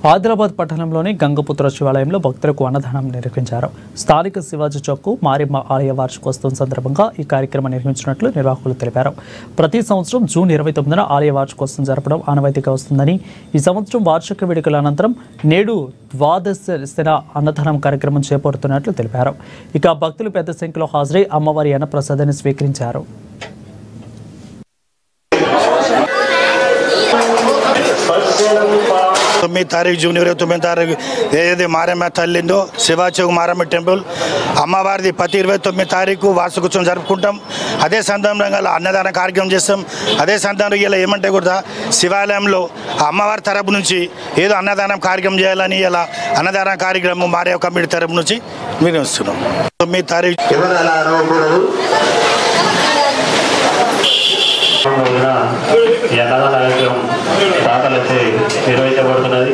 ఆదిలాబాద్ పట్టణంలోని గంగపుత్ర శివాలయంలో భక్తులకు అన్నదానం నిర్వహించారు. స్థానిక శివాజీ చౌక్ మారియమ్మ ఆలయ వార్షికోత్సవం సందర్భంగా ఈ కార్యక్రమం నిర్వహించినట్లు నిర్వాహకులు తెలిపారు. ప్రతి సంవత్సరం జూన్ 29న ఆలయ వార్షికోత్సవం జరపడం ఆనవాయితీగా వస్తుందని, ఈ సంవత్సరం వార్షిక వేడుకల అనంతరం నేడు ద్వాదశ అన్నదానం కార్యక్రమం చేపడుతున్నట్లు తెలిపారు. ఇక భక్తులు పెద్ద సంఖ్యలో హాజరై అమ్మవారి అన్నప్రసాదాన్ని స్వీకరించారు. 9 తారీఖు జూన్ 29 తారీఖు ఏదైతే మారమ్మ తల్లిందో శివాచౌక్ మారమ్మ టెంపుల్ అమ్మవారిది ప్రతి 29 తారీఖు వార్షికోత్సవం జరుపుకుంటాం. అదే సందర్భంగా అన్నదాన కార్యక్రమం చేస్తాం. అదే సందర్భంగా ఇలా ఏమంటే కూడా శివాలయంలో అమ్మవారి తరపు నుంచి ఏదో అన్నదానం కార్యక్రమం చేయాలని ఇలా అన్నదాన కార్యక్రమం మారియమ్మ కమిటీ తరపు నుంచి నిర్వహిస్తున్నాం. 9 తారీఖు ఈ అన్నదాన కార్యక్రమం దాతలచే నిర్వహించబడుతున్నది.